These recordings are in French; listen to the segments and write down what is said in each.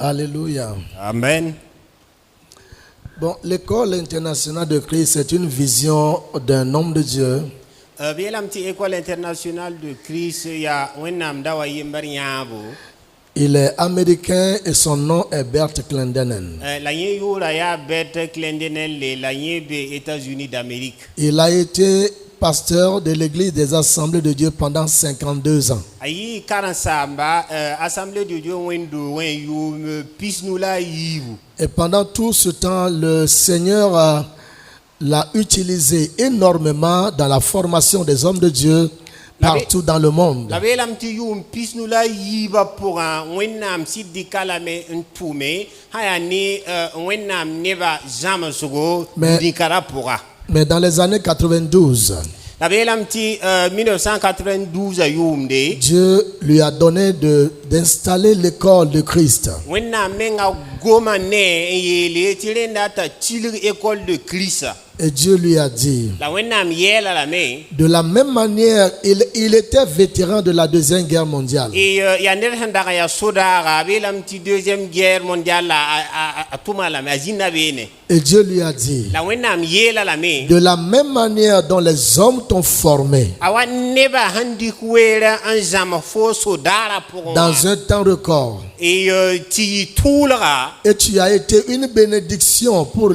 Alléluia. Amen. Bon, l'école internationale de Christ, c'est une vision d'un homme de Dieu Bien la petite école internationale de Christ, il y a un homme d'awa yembariabo. Il est américain et son nom est Bert Clendennen. La yura ya Bert Clendennen la yebe États-Unis d'Amérique. Il a été pasteur de l'église des Assemblées de Dieu pendant 52 ans. Ayi karansamba Assemblée de Dieu wendo wen yu pisnula yivu. Et pendant tout ce temps, le Seigneur l'a utilisé énormément dans la formation des hommes de Dieu partout dans le monde. La belle amti yu pisnula yiva pour un wenam sidikala me ntume hayani wenam neva jamasogo dikara pora. Mais dans les années 92, la belle amti 1992 a yumde. Dieu lui a donné d'installer l'école de Christ. Wenam menga goma ne yele tirenda ta tilir école de Christ. Et Dieu lui a dit, de la même manière, il était vétéran de la Deuxième Guerre mondiale. Et Dieu lui a dit, de la même manière dont les hommes t'ont formé, dans un temps record, et tu as été une bénédiction pour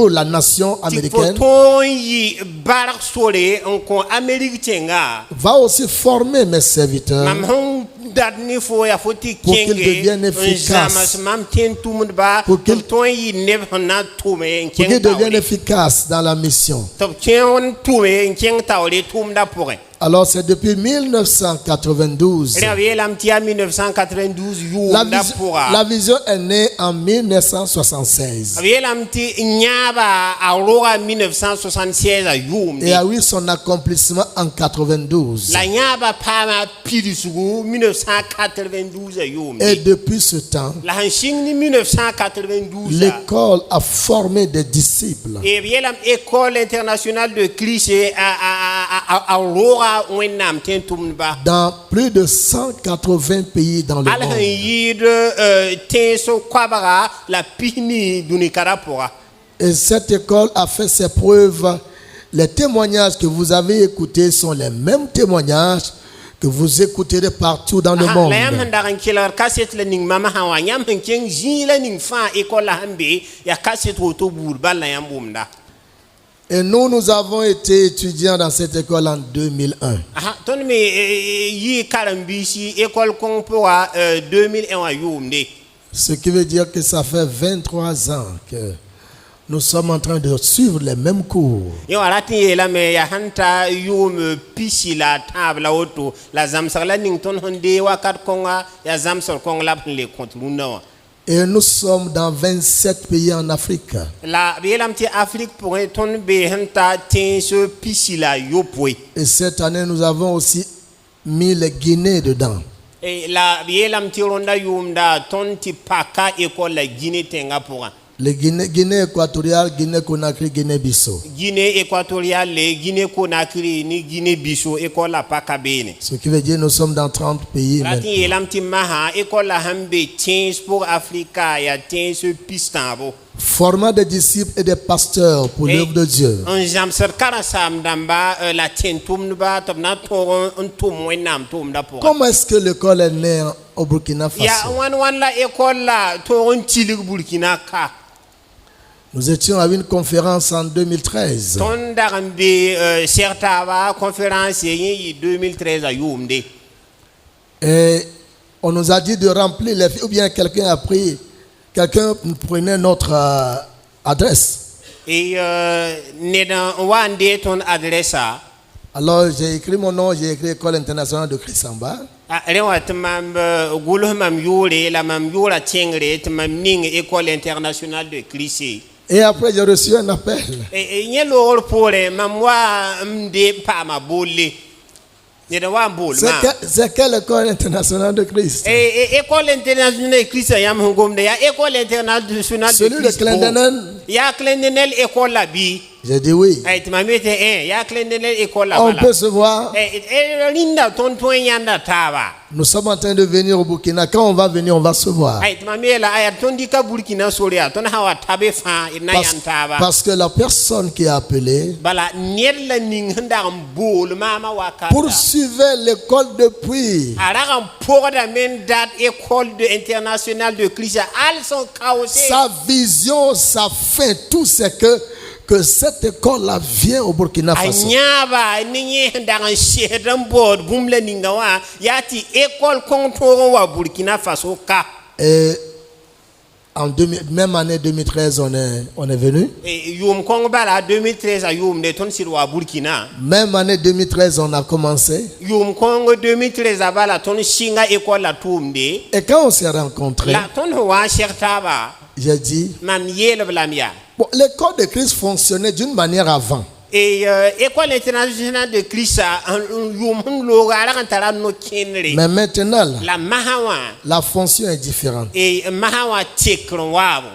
la nation américaine, va aussi former mes serviteurs pour qu'ils deviennent efficaces, pour qu'ils deviennent efficaces dans la mission. Alors c'est depuis 1992. La vision est née en 1976. Et a eu son accomplissement en 92. Et depuis ce temps, l'école a formé des disciples. Et l'école internationale de Christ dans plus de 180 pays dans le monde. Et cette école a fait ses preuves. Les témoignages que vous avez écoutés sont les mêmes témoignages que vous écouterez partout dans le monde. Et nous avons été étudiants dans cette école en 2001. Ce qui veut dire que ça fait 23 ans que nous sommes en train de suivre les mêmes cours. Et nous sommes dans 27 pays en Afrique. Et cette année, nous avons aussi mis les Guinées dedans. Les Guinée équatoriale, Guinée Conakry, Guinée Bissau. Guinée équatoriale, Guinée Conakry, ni Guinée Bissau, école la Pakabene. Ce qui veut dire que nous sommes dans 30 pays. Formant des disciples et des pasteurs pour l'œuvre de Dieu. Comment est-ce que l'école est née au Burkina Faso? Nous étions à une conférence en 2013. Et on nous a dit de remplir les filles, ou bien quelqu'un prenait notre adresse. Alors j'ai écrit mon nom, j'ai écrit École internationale de Christ en bas. École internationale de Christ. Et après j'ai reçu un appel. C'est quelle école internationale de Christ? École internationale de Christ. Celui de Clendennen. ya clendenel école la bi J'ai dit oui. ay tu m'as mis ya clendenel école la On peut se voir. linda ton yanda taba Nous sommes en train de venir au Burkina. Quand on va venir, on va se voir. ay tu m'as mis la ay ton dika Burkina soria ton hawa tabe fa ina yan taba Parce que la personne qui a appelé bala nyer la ning handa mbol mama wakata poursuivait l'école depuis. aragan pogoda men dat école internationale de Christ al son kaosé Sa vision, sa fin, tout c'est que cette école-là vient au Burkina Faso. anyaba ninye ndangan shedan bod bumle ningawa yati école kontoro wa Burkina Faso ka Et en même année 2013, on est venu. yum kong bala 2013 a yum de ton sirwa Burkina Même année 2013, on a commencé. yum kong 2013 a bala ton singa école la tumde Et quand on s'est rencontrés, la ton wa chertaba j'ai dit, mam yele blamia bon, l'école de Christ fonctionnait d'une manière avant. et école internationale de Christ yum lo gara kan tara no kenre Mais maintenant, là, la mahawa la fonction est différente. et mahawa tekron wabo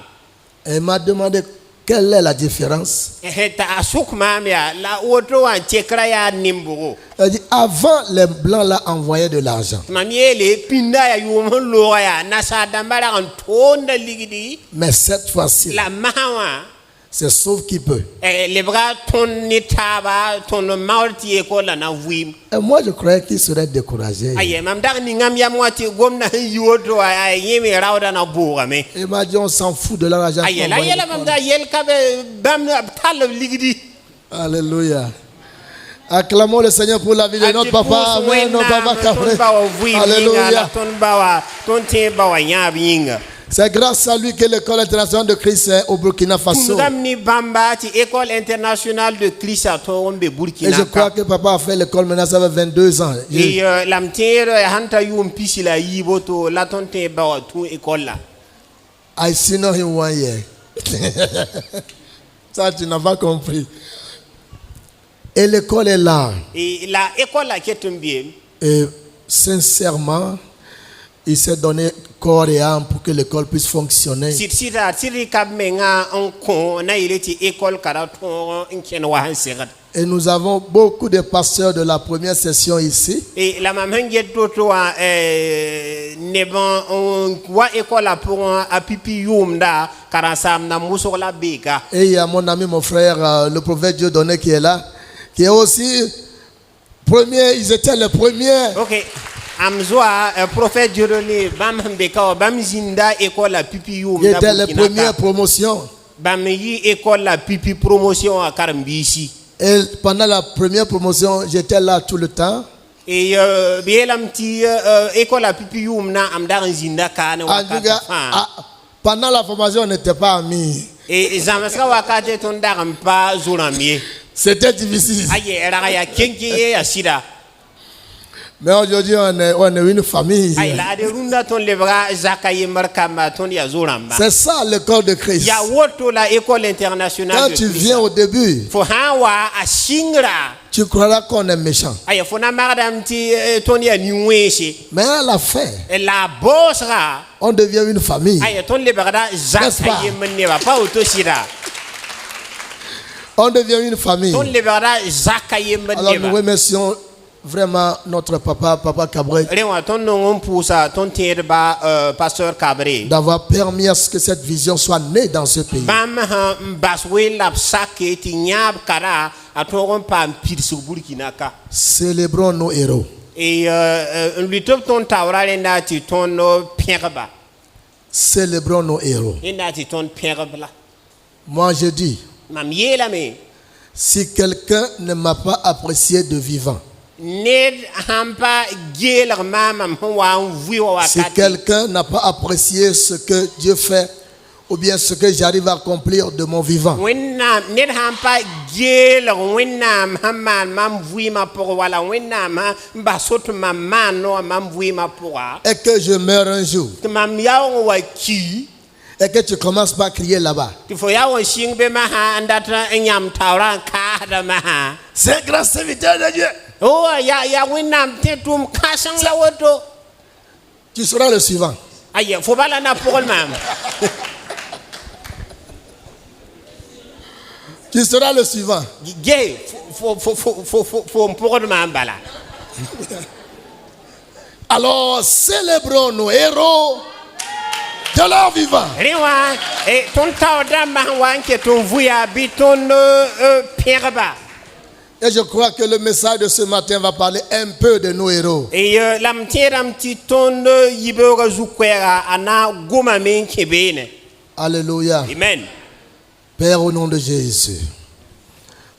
Elle m'a demandé quelle est la différence. ta asuk mamia la auto wa tekra ya nimbugo Elle dit, avant, les Blancs là envoyaient de l'argent. mamiele pinda ya yum lo ya nasa dambara kan tonda ligidi Mais cette fois-ci, la mahawa c'est sauf qui peut. les bras ton nitaba ton maurti école na wim Et moi, je croyais qu'il serait découragé. aye mam dag ni ngam ya mwati gomna yoto ay yemi rawda na buga me Il m'a dit, on s'en fout de l'argent. aye la yela mam da yel kabe bam tal ligidi Alléluia. Acclamons le Seigneur pour la vie de notre papa. Amen. Notre papa Cabré. Alléluia. ton te bawa nyabinga C'est grâce à lui que l'école internationale de Christ est au Burkina Faso. ni bamba ti école internationale de Christ à Torombe Et Burkina je crois que papa a fait l'école maintenant, ça fait 22 ans. et lamtere hanta yum pisila yiboto la ton te bawa tu école là I see no him 1 year. Ça, tu n'as pas compris. Et l'école est là. et la école là qui est tombée Et sincèrement, il s'est donné corps et âme pour que l'école puisse fonctionner. si kabmenga on ko na ile ti école karaton inken wa hansegat Et nous avons beaucoup de pasteurs de la première session ici. et la mamenge toto wa neban on wa école là pour a pipi yumda karasam na muso la beka Et il y a mon ami, mon frère, le prophète Dieudonné qui est là, qui est aussi premier, ils étaient les premiers. OK amzoa prophète Dieudonné bam beka bam zinda école la pipi Ils yumda étaient les premières promotions. bam yi école la pipi promotion à Karambisi Et pendant la première promotion, j'étais là tout le temps. et bielam ti école la pipi yumna am dar zinda kana En tout cas, pendant la formation, on n'était pas amis. et zamaska wakate ton daram pa zuramie C'était difficile. aye era ya kenki ya sida Mais aujourd'hui, on est une famille. ay la de runda ton lebra zakaye markama ton ya zuramba C'est ça l'école de Christ. ya woto la école internationale Quand de tu Christ. viens au début, Fo hawa a singra tu croiras qu'on est méchant. aye fo na madame ti ton ya niwese Mais à la fin, la bosra on devient une famille. aye ton lebra zakaye menne ba pa auto sida On devient une famille. ton lebra zakaye Alors menne nous ba remercions vraiment notre papa Cabré, rewa ton non pousa ton terba pasteur Cabré d'avoir permis à ce que cette vision soit née dans ce pays. bam baswe lap sake ti nyab kara atoron pam pirsu Burkina ka Célébrons nos héros. et lui top ton tawra lenda ti ton pierba Célébrons nos héros. lenda ti ton pierba Moi je dis, mam yela me si quelqu'un ne m'a pas apprécié de vivant, ned hampa geler mamam wa vui wa si wakati quelqu'un n'a pas apprécié ce que Dieu fait, ou bien ce que j'arrive à accomplir de mon vivant, wenna ned hampa geler wenna hamman mam vui ma pour wala wenna ma basot mam mano mam vui ma pour et que je meurs un jour, mam yawo wa ki et que tu commences par crier là-bas, il faut yawo shingbe ma ha andata nyam tawra ka da ma ha c'est un grand serviteur de Dieu. oh ya wenna tetum kasang la woto Tu seras le suivant. aye faut bala na pour mam Tu seras le suivant. Gay, faut pour mambala. Alors célébrons nos héros de leur vivant. Rewa, et ton tauda mahwan qui ton vouya biton perba. Et je crois que le message de ce matin va parler un peu de nos héros. Et la mtiram titon yibera zukwera ana goma men kebene. Alléluia. Amen. Père, au nom de Jésus,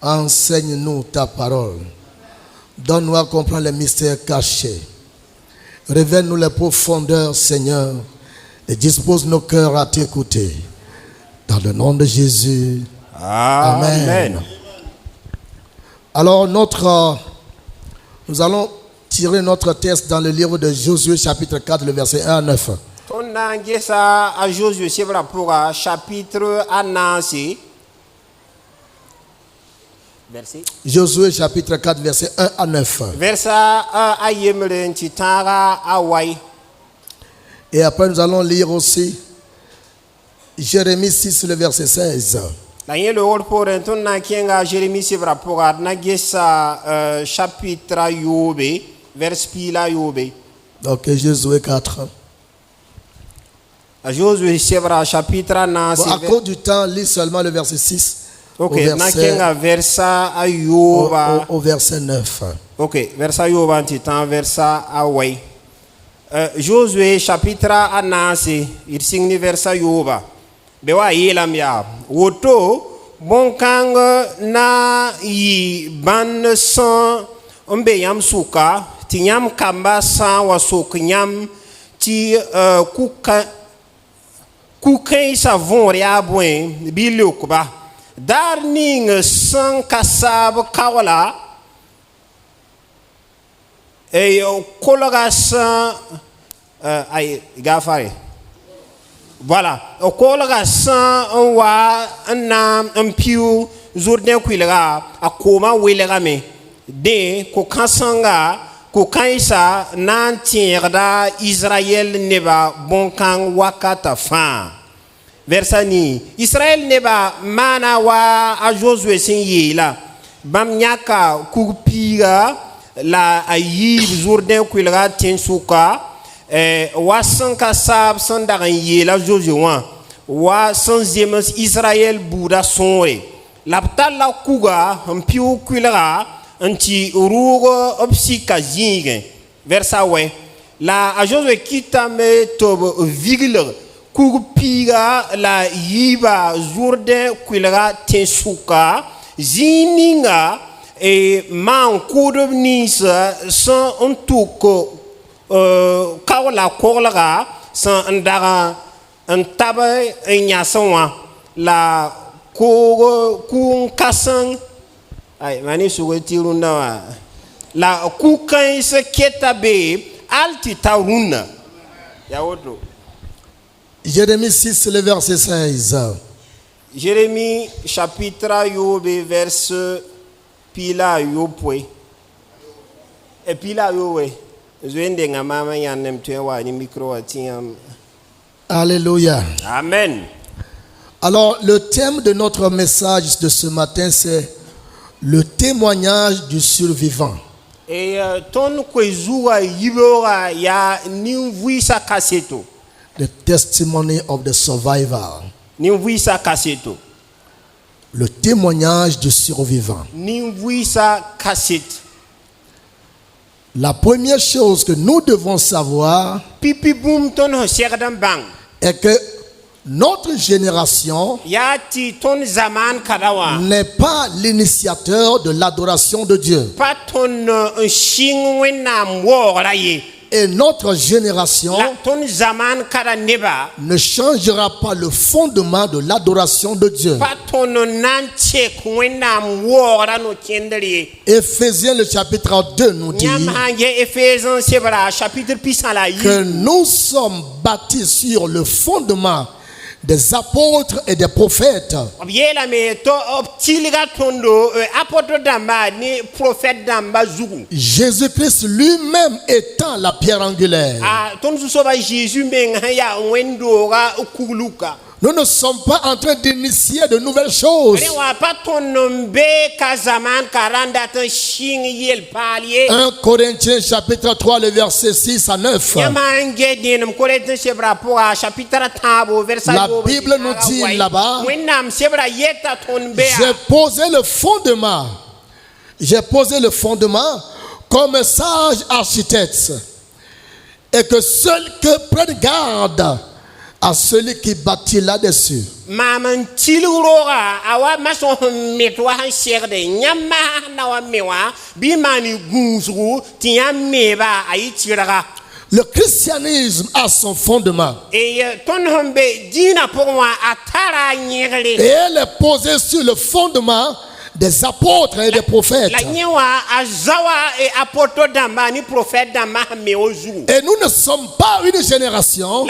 enseigne-nous ta parole. Donne-nous à comprendre les mystères cachés. Révèle-nous les profondeurs, Seigneur, et dispose nos cœurs à t'écouter. Dans le nom de Jésus. Amen. Amen. Alors, nous allons tirer notre texte dans le livre de Josué, chapitre 4, le verset 1 à 9. On a ça à Josué, c'est vrai pour chapitre annoncé. Verset. Josué, chapitre 4, verset 1 à 9. Verset à Yemren Titara Hawaii. Et après, nous allons lire aussi Jérémie 6, le verset 16. La le rôle pour un ton na kienga Jérémie c'est vrai pour na gesa chapitre Yobe, verset pila Yobe. Donc, Josué 4. À Josué c'est vrai chapitre annoncé. Bon, à cause du temps, lis seulement le verset 6. Ok, na kienga verset à Yoba. Au verset 9. Ok, verset Yoba titan verset Hawaii. Josué chapitre annoncé, il signe verset Yoba. Bewa yelam ya woto bonkang na yi ban san ombe yam suka ti yam kamba san wa sok yam ti kukai sa von ya bwen biluk ba dar ning san kasab kawala e kolaga san ay gafare. Voilà. Au collega sans un wa un piu jourdain kuilera a koma welera me de ko kansanga ko kaisa nan tierda Israël neba bonkan wakata fa versani Israël neba mana wa a Josué sin la bam nyaka kupira la ayi jourdain kuilera tensuka wa san kasab san dagan yela Josué wa san zemas Israël buda sonre laptal la kuga mpiu kuilara anti rugo opsika zinge versa we la a Josué kitame tob vigler kupiga la yiba jourdain kuilara tensuka zininga e man kudobnisa san ontuko kawla korlaga san ndara ntaba nyasanwa la ku kasan ay mani sugotirunda wa la ku kan se ketabe alti tauruna ya wodo. Jérémie 6, le verset 16. Jérémie chapitre yobe verse pila yopwe e pila yowe. Alléluia. Amen. Alors, le thème de notre message de ce matin, c'est le témoignage du survivant. Et ton kwezura yibora ya nimvuisa kaseto. The testimony of the survivor. Nimvuisa kaseto. Le témoignage du survivant. Nimvuisa kaseto. La première chose que nous devons savoir est que notre génération n'est pas l'initiateur de l'adoration de Dieu. Et notre génération ne changera pas le fondement de l'adoration de Dieu. Éphésiens le chapitre 2 nous dit que nous sommes bâtis sur le fondement des apôtres et des prophètes. Jésus-Christ lui-même étant la pierre angulaire. Nous ne sommes pas en train d'initier de nouvelles choses. 1 Corinthiens chapitre 3, le verset 6 à 9. La Bible nous dit là-bas, j'ai posé le fondement comme un sage architecte, et que seul que prenne garde à celui qui bâtit là-dessus. Le christianisme a son fondement. Et elle est posée sur le fondement des apôtres et des prophètes. Et nous ne sommes pas une génération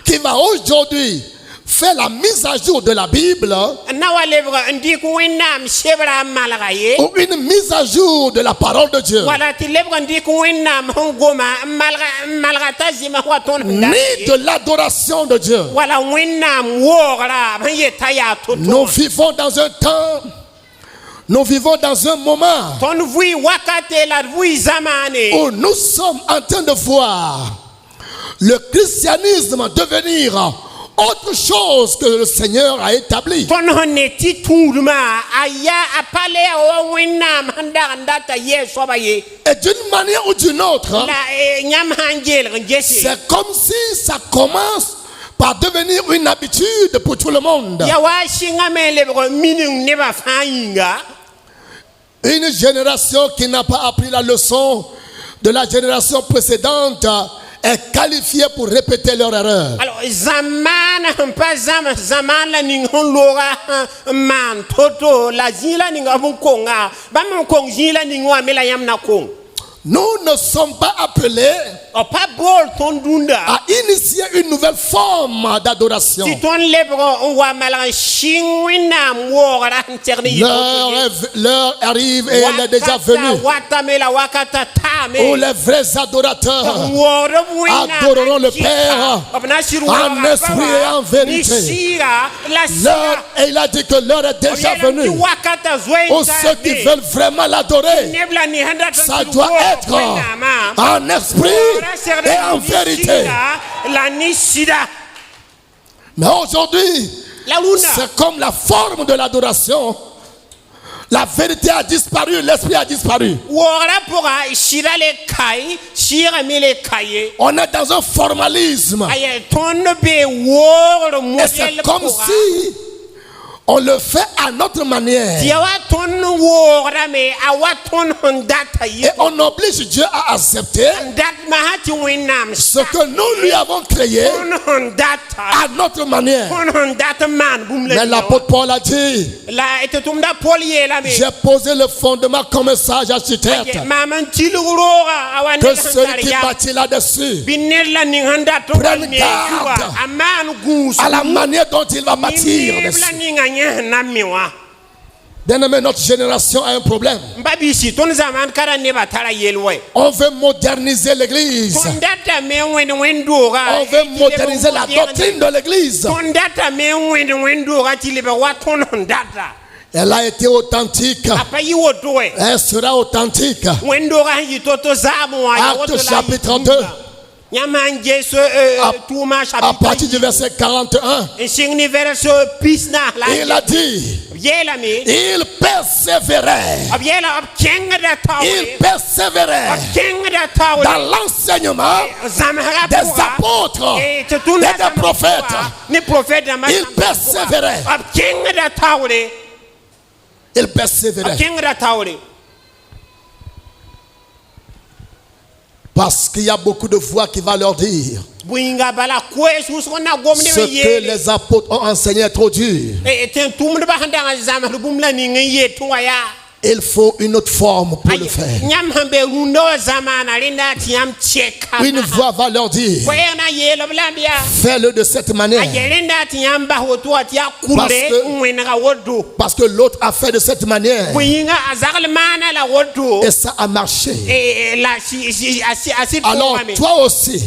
qui va aujourd'hui faire la mise à jour de la Bible ou une mise à jour de la parole de Dieu, ni de l'adoration de Dieu. Nous vivons dans un temps, nous vivons dans un moment où nous sommes en train de voir le christianisme devenir autre chose que le Seigneur a établi. Et d'une manière ou d'une autre, c'est comme si ça commence par devenir une habitude pour tout le monde. Une génération qui n'a pas appris la leçon de la génération précédente est qualifiée pour répéter leur erreur. Alors, nous ne sommes pas appelés à initier une nouvelle forme d'adoration. L'heure arrive et elle est déjà venue où les vrais adorateurs adoreront le Père en esprit et en vérité. Et il a dit que l'heure est déjà venue où ceux qui veulent vraiment l'adorer, ça doit être en esprit et en vérité. Mais aujourd'hui, c'est comme la forme de l'adoration. La vérité a disparu, l'esprit a disparu. On est dans un formalisme. Et c'est comme si on le fait à notre manière. Et on oblige Dieu à accepter ce que nous lui avons créé à notre manière. Mais l'apôtre Paul a dit, j'ai posé le fondement comme un sage architecte, que celui qui bâtit là-dessus prenne garde à la manière dont il va bâtir dessus. Bien-aimé, notre génération a un problème. On veut moderniser l'église. On veut moderniser la doctrine de l'église. Elle a été authentique. Elle sera authentique. Acte chapitre 2. À partir du verset 41, il a dit, il persévérait dans l'enseignement des apôtres et des prophètes. Il persévérait. Il persévérait. Parce qu'il y a beaucoup de voix qui va leur dire ce que les apôtres ont enseigné est trop dur. Il faut une autre forme pour le faire. Une voix va leur dire, fais-le de cette manière. Parce que l'autre a fait de cette manière. Et ça a marché. Alors toi aussi,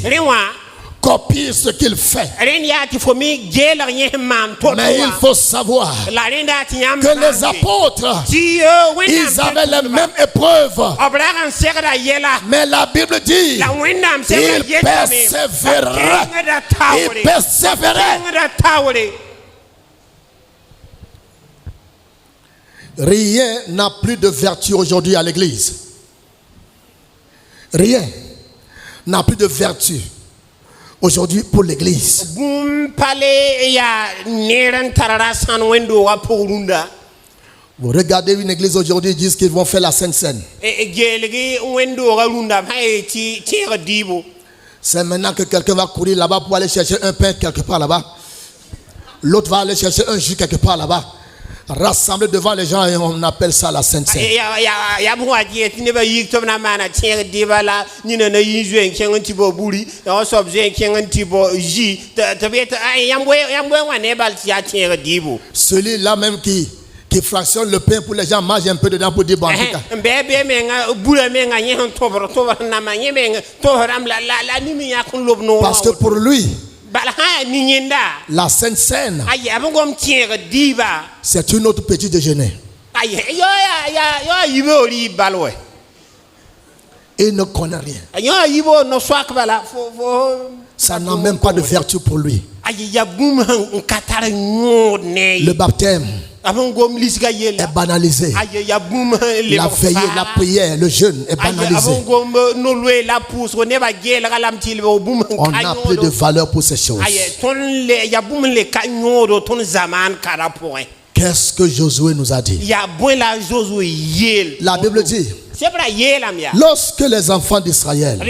copier ce qu'il fait. ren ya ti fo mi gelar yen mam to Mais il faut savoir la ren da ti yam que les apôtres, ti ils avaient les mêmes épreuves. obragan segda yela Mais la Bible dit, la wendam il segda yela persévérait. Il persévérait. Rien n'a plus de vertu aujourd'hui à l'église. Rien n'a plus de vertu aujourd'hui pour l'église. Boum pale ya neran tarara san wendo wa porunda. Vous regardez une église aujourd'hui, ils disent qu'ils vont faire la Sainte Seine. Gelgi wendo ga lunda hay ti dibo. C'est maintenant que quelqu'un va courir là-bas pour aller chercher un pain quelque part là-bas. L'autre va aller chercher un jus quelque part là-bas. Rassembler devant les gens et on appelle ça la Sainte Seine. Ya bo aji ti ne ba yik to na mana tiere diba la ni na yinju en kengan ti bo buri o so bje kengan ti bo ji te bet yambo wa ne bal ti ya tiere dibo. Celui-là même qui fractionne le pain pour les gens mangent un peu dedans pour dire bon en tout cas. Bebe menga bula menga yen tobro na ma menga to ram la ni mi ya kun lobno. Parce que pour lui, la Sainte Seine, c'est une autre petit déjeuner. Il ne connaît rien. Ça n'a même pas de vertu pour lui. Le baptême est banalisé. La veillée, la prière, le jeûne est banalisé. On n'a plus de valeur pour ces choses. Qu'est-ce que Josué nous a dit? La Bible dit, lorsque les enfants d'Israël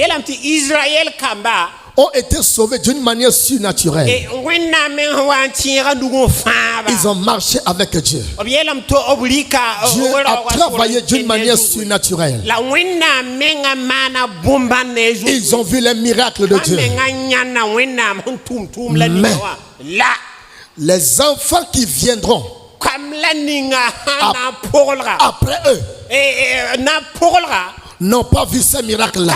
ont été sauvés d'une manière surnaturelle, ils ont marché avec Dieu. Dieu a travaillé d'une manière surnaturelle. Ils ont vu les miracles de Dieu. Mais les enfants qui viendront après eux n'ont pas vu ces miracles-là.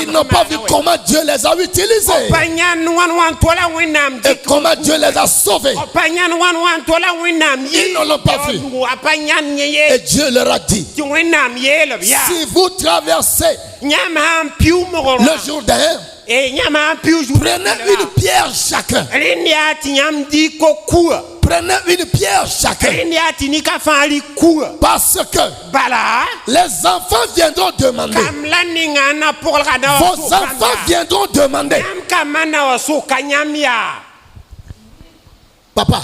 Ils n'ont pas vu comment Dieu les a utilisés et comment Dieu les a sauvés. Ils ne l'ont pas vu. Et Dieu leur a dit, si vous traversez le Jourdain, prenez une pierre chacun. Prenez une pierre chacun. Parce que les enfants viendront demander. Vos enfants viendront demander. Papa,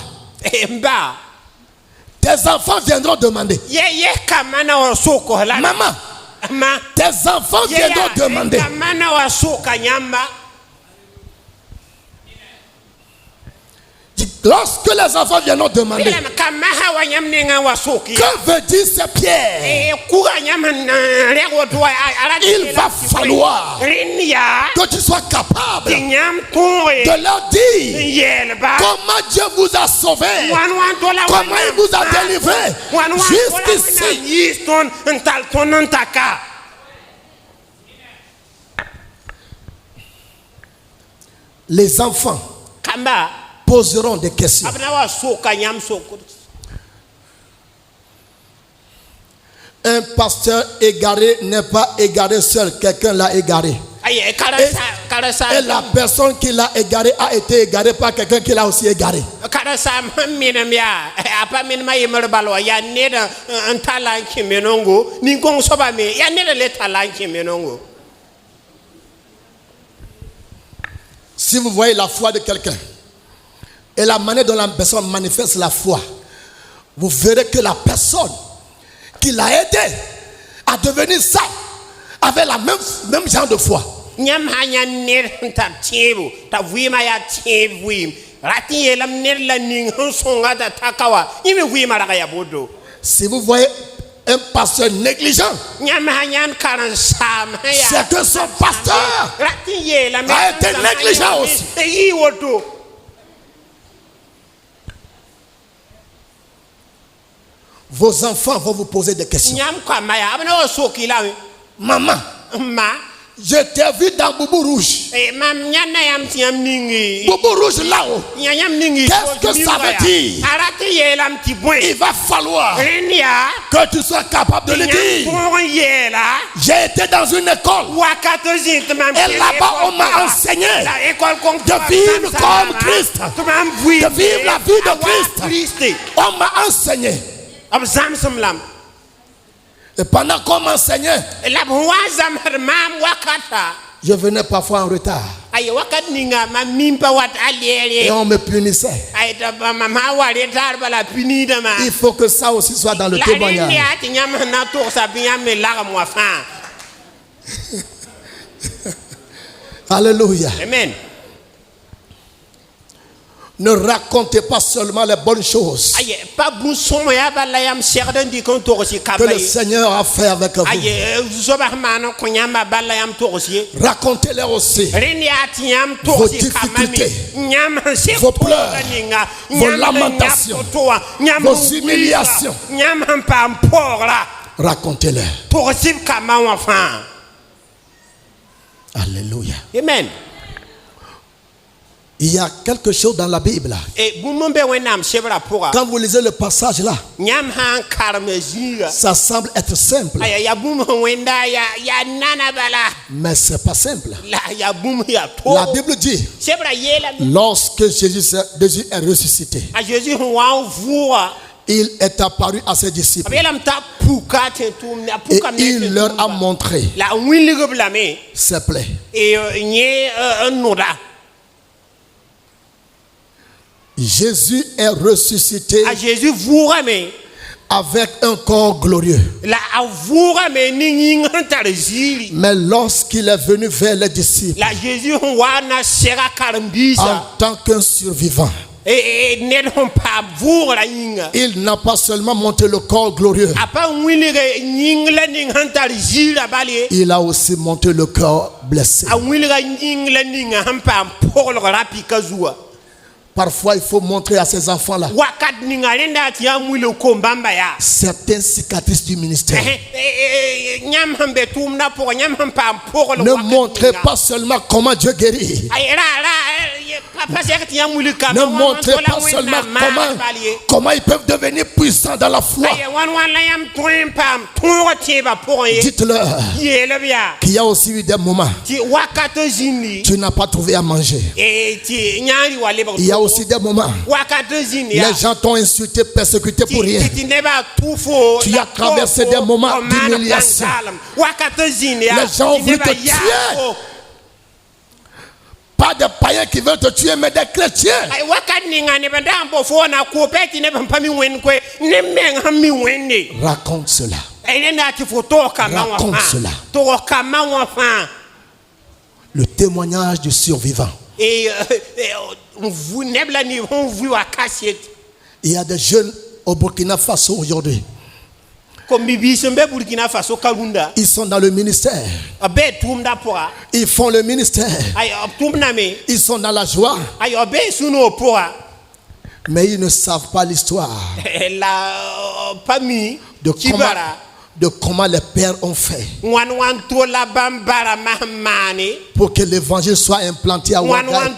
tes enfants viendront demander. Maman, tes enfants viendront demander. Lorsque les enfants viendront demander, que veut dire ces pierres? Il va falloir que tu sois capable de leur dire comment Dieu vous a sauvé, comment il vous a délivré jusqu'ici. Les enfants poseront des questions. Un pasteur égaré n'est pas égaré seul, quelqu'un l'a égaré. Et la personne qui l'a égaré a été égarée par quelqu'un qui l'a aussi égaré. Si vous voyez la foi de quelqu'un et la manière dont la personne manifeste la foi, vous verrez que la personne qui l'a aidé à devenir ça avait la même genre de foi. Si vous voyez un pasteur négligent, c'est que son pasteur a été négligent aussi. Vos enfants vont vous poser des questions. Maman, Je t'ai vu dans Boubou Rouge. Boubou Rouge là-haut. Qu'est-ce que ça veut dire? Il va falloir que tu sois capable de le dire. J'ai été dans une école. Et là-bas, on m'a enseigné de vivre comme Christ. De vivre la vie de Christ. On m'a enseigné. Et pendant qu'on m'enseignait, je venais parfois en retard. Et on me punissait. Il faut que ça aussi soit dans le témoignage. Alléluia. Amen. Ne racontez pas seulement les bonnes choses que le Seigneur a fait avec vous. Racontez-les aussi vos difficultés, vos pleurs, vos lamentations, vos humiliations. Racontez-les. Alléluia. Amen. Il y a quelque chose dans la Bible. Quand vous lisez le passage là, ça semble être simple. Mais c'est pas simple. La Bible dit, lorsque Jésus est ressuscité, il est apparu à ses disciples. Et il leur a montré ses plaies. Jésus est ressuscité avec un corps glorieux. Mais lorsqu'il est venu vers les disciples en tant qu'un survivant, il n'a pas seulement montré le corps glorieux, il a aussi montré le corps blessé. Parfois, il faut montrer à ces enfants-là certaines cicatrices du ministère. Ne montrez pas seulement comment Dieu guérit. Ne montrez pas seulement comment ils peuvent devenir puissants dans la foi. Dites-leur qu'il y a aussi eu des moments tu n'as pas trouvé à manger. Il y a aussi des moments les gens t'ont insulté, persécuté pour rien. Tu as traversé des moments d'humiliation. Les gens ont voulu te tuer. Pas des païens qui veulent te tuer, mais des chrétiens. Raconte cela. Raconte cela. Le témoignage du survivant. Il y a des jeunes au Burkina Faso aujourd'hui. Ils sont dans le ministère. Ils font le ministère. Ils sont dans la joie. Mais ils ne savent pas l'histoire de comment les pères ont fait pour que l'évangile soit implanté à Ouagaï.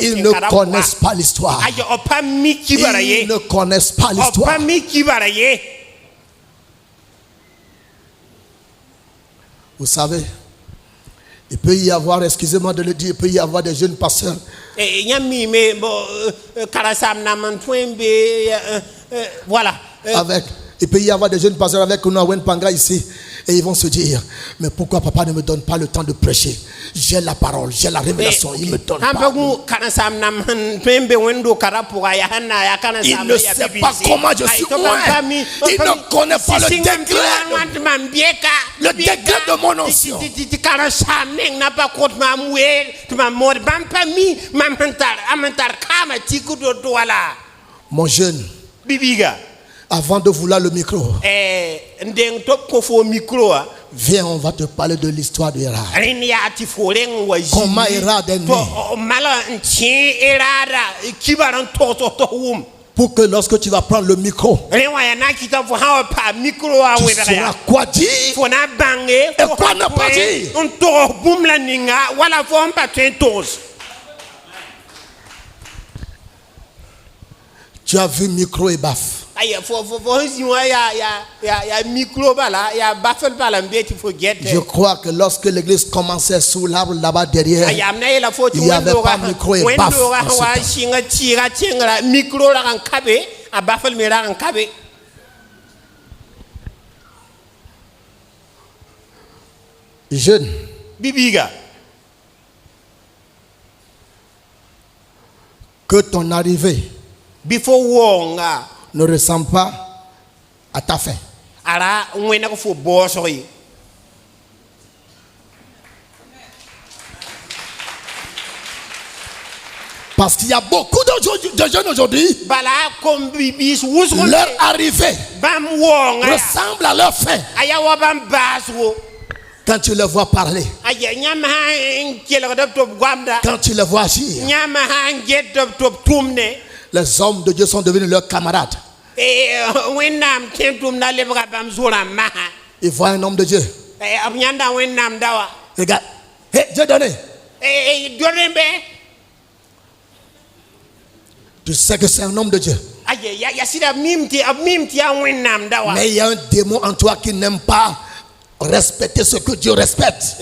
Ils ne connaissent pas l'histoire. Ils ne connaissent pas l'histoire. Vous savez, il peut y avoir, excusez-moi de le dire, il peut y avoir des jeunes pasteurs il peut y avoir des jeunes pasteurs avec Unawen Panga ici et ils vont se dire, mais pourquoi papa ne me donne pas le temps de prêcher? J'ai la parole, j'ai la révélation, il me donne pas. Il ne sait pas comment je suis moi. Il ne connaît pas le degré de mon onction. Mon jeune, avant de vouloir le micro, viens, on va te parler de l'histoire de Hérard. Comment Hérard est né. pour que lorsque tu vas prendre le micro, tu sauras quoi dire et quoi ne pas dire. Tu as vu micro et baffe. Je crois que lorsque l'église commençait sous l'arbre là-bas derrière, il n'y avait pas micro et baffe. Jeune, que ton arrivée ne ressemble pas à ta fin. Parce qu'il y a beaucoup de jeunes aujourd'hui, leur arrivée ressemble à leur fin. Quand tu les vois parler, quand tu les vois agir, les hommes de Dieu sont devenus leurs camarades. Ils voient un homme de Dieu. Regarde, hey, Dieu donné. Tu sais que c'est un homme de Dieu. Mais il y a un démon en toi qui n'aime pas respecter ce que Dieu respecte.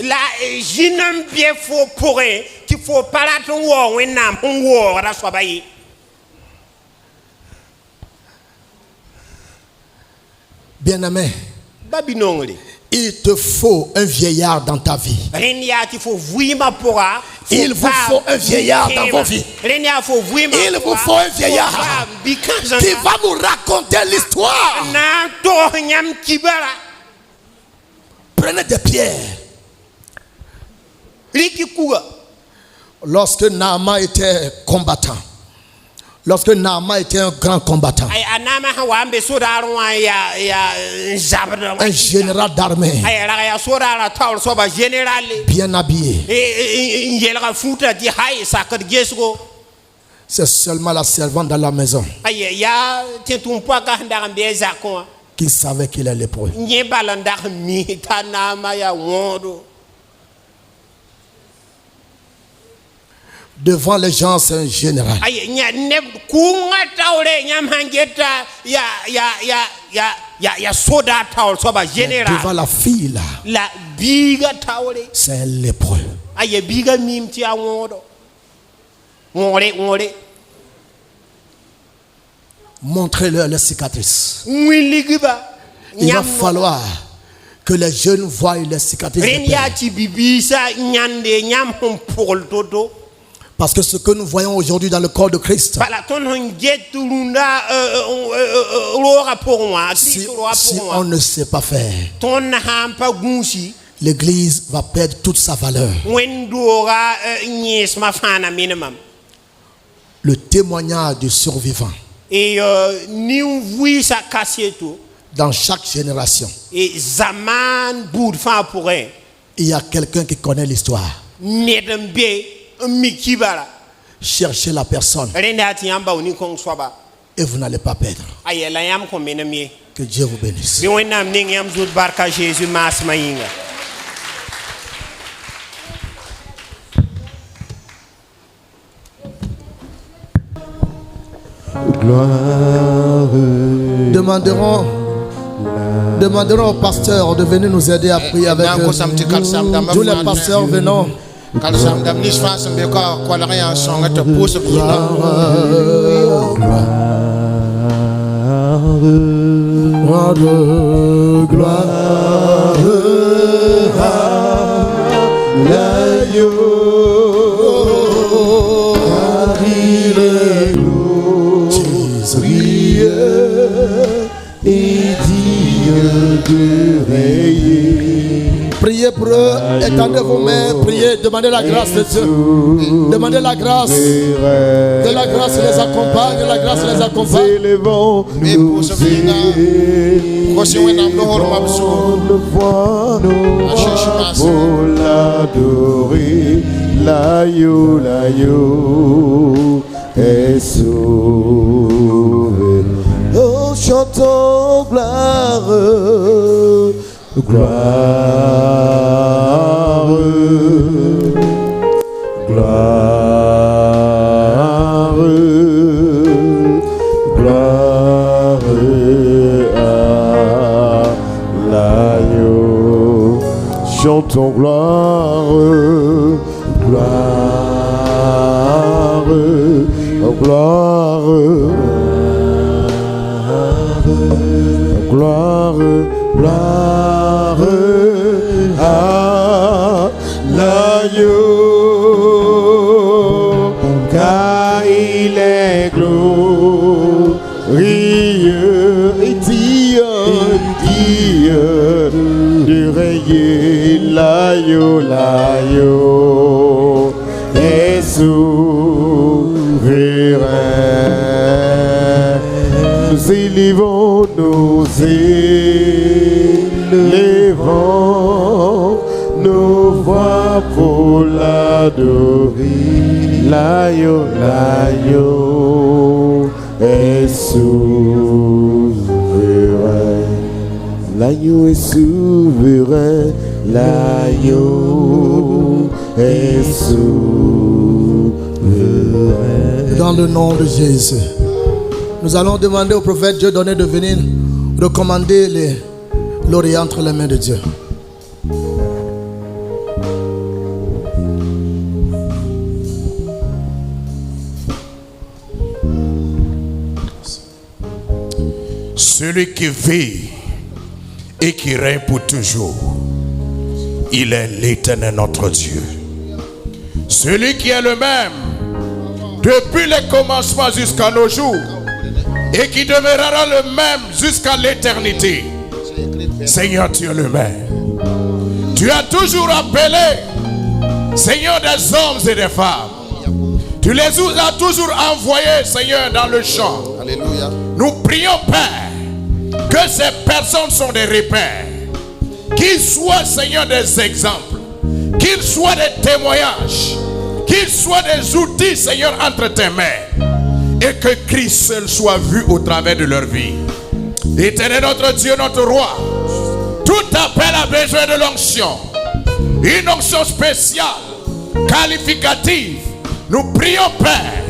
Bien-aimé, il te faut un vieillard dans ta vie. Il vous faut un vieillard dans vos vies. Il vous faut un vieillard qui va nous raconter l'histoire. Prenez des pierres. Lorsque Naaman était combattant, lorsque Naaman était un grand combattant, un général d'armée, bien habillé, c'est seulement la servante dans la maison qui savait qu'il est lépreux. Devant les gens, c'est un général. Mais devant la fille là, c'est un lépreux. Montrez-leur les cicatrices. Il va falloir que les jeunes voient les cicatrices. Parce que ce que nous voyons aujourd'hui dans le corps de Christ, si on ne sait pas faire, l'Église va perdre toute sa valeur. Le témoignage du survivant dans chaque génération, il y a quelqu'un qui connaît l'histoire. Cherchez la personne et vous n'allez pas perdre. Que Dieu vous bénisse. Demanderons au pasteur de venir nous aider à prier avec eux. Tous les pasteurs venons. Priez pour eux, étendez vos mains, priez, demandez la grâce de Dieu. Demandez la grâce. Que la grâce les accompagne, que la grâce les accompagne. L'adorer, chantons gloire, gloire, gloire, gloire à l'agneau. Chantons gloire, gloire, oh gloire, gloire, gloire à l'agneau, car il est glorieux et digne de régner. L'agneau, l'agneau est souverain. Nous élevons, nos voix pour l'adorer. L'agneau, l'agneau est souverain. L'agneau est souverain. L'agneau est souverain. Dans le nom de Jésus, nous allons demander au prophète Dieu donné de venir recommander l'Orient entre les mains de Dieu. Celui qui vit et qui règne pour toujours, il est l'Éternel notre Dieu. Celui qui est le même depuis les commencements jusqu'à nos jours et qui demeurera le même jusqu'à l'éternité. Seigneur, tu es le même. Tu as toujours appelé, Seigneur, des hommes et des femmes. Tu les as toujours envoyés, Seigneur, dans le champ. Alléluia. Nous prions, Père, que ces personnes sont des repères, qu'ils soient, Seigneur, des exemples, qu'ils soient des témoignages, qu'ils soient des outils, Seigneur, entre tes mains, et que Christ seul soit vu au travers de leur vie. Éternel notre Dieu, notre roi, tout appel a besoin de l'onction, une onction spéciale, qualificative. Nous prions, Père,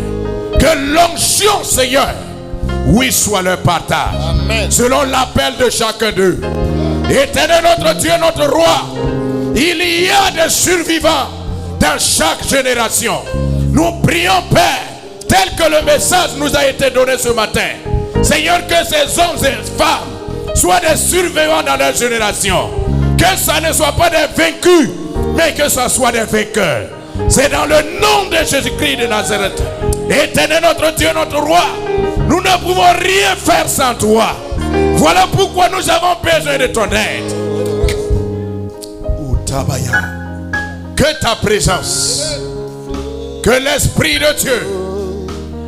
que l'onction, Seigneur, oui, soit leur partage. Amen. Selon l'appel de chacun d'eux. Éternel notre Dieu, notre roi, il y a des survivants dans chaque génération. Nous prions, Père, tel que le message nous a été donné ce matin. Seigneur, que ces hommes et femmes soient des survivants dans leur génération. Que ça ne soit pas des vaincus, mais que ça soit des vainqueurs. C'est dans le nom de Jésus-Christ de Nazareth. Éternel notre Dieu, notre roi, nous ne pouvons rien faire sans toi. Voilà pourquoi nous avons besoin de ton aide. Que ta présence, que l'Esprit de Dieu,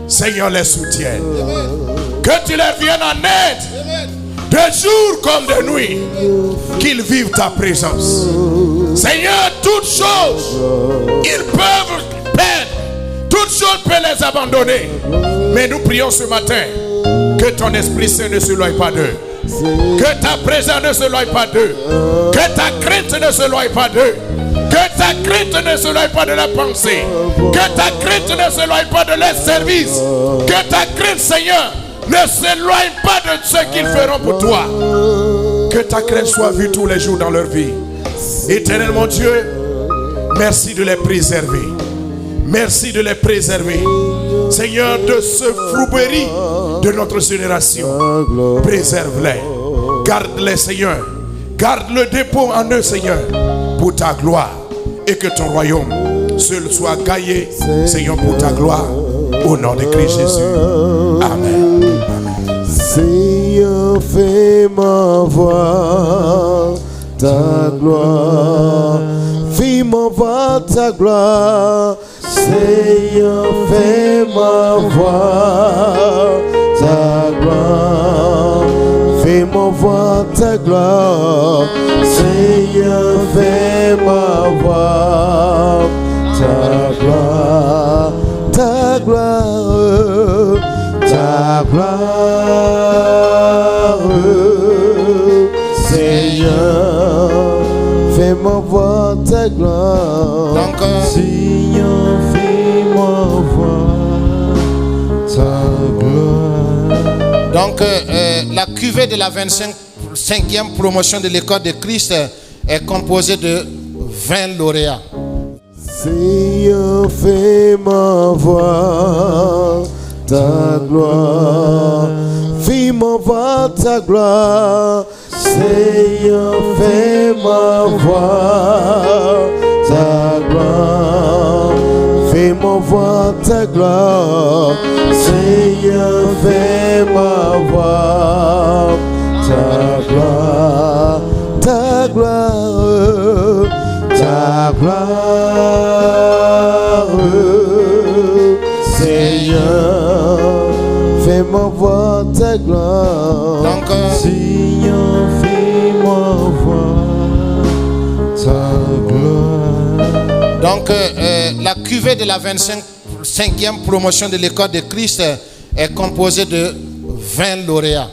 Seigneur, les soutienne. Que tu leur viennes en aide, de jour comme de nuit, qu'ils vivent ta présence. Seigneur, toutes choses, ils peuvent perdre, toutes choses peuvent les abandonner. Mais nous prions ce matin que ton Esprit Saint ne se loie pas d'eux. Que ta présence ne se loie pas d'eux. Que ta crainte ne se loie pas d'eux. Que ta crainte ne se loie pas de la pensée. Que ta crainte ne se loie pas de leur service. Que ta crainte, Seigneur, ne s'éloigne pas de ce qu'ils feront pour toi. Que ta crainte soit vue tous les jours dans leur vie. Éternel mon Dieu, merci de les préserver. Merci de les préserver. Seigneur, de ce fourberie de notre génération. Préserve-les. Garde-les, Seigneur. Garde le dépôt en eux, Seigneur, pour ta gloire. Et que ton royaume seul soit gagné, Seigneur, pour ta gloire. Au nom de Christ Jésus. Amen. Amen. Seigneur, fais-moi voir ta gloire. Fais-moi voir ta gloire. Seigneur, fais-moi voir ta gloire. Fais-moi voir ta gloire. Seigneur, fais-moi voir ta gloire. Ta gloire. Ta gloire. ta gloire. Donc, Seigneur, fais-moi voir ta gloire. Donc, la cuvée de la 25e promotion de l'école de Christ est composée de 20 lauréats. Seigneur, fais-moi voir ta gloire. Fais-moi voir ta gloire. Seigneur, fais-moi voir ta gloire. Fais-moi voir ta gloire. Seigneur, fais-moi voir ta gloire. Ta gloire. Ta gloire. Seigneur, fais-moi voir ta gloire. Donc, Seigneur, fais-moi voir ta gloire. Donc, la cuvée de la 25e promotion de l'école de Christ est composée de 20 lauréats.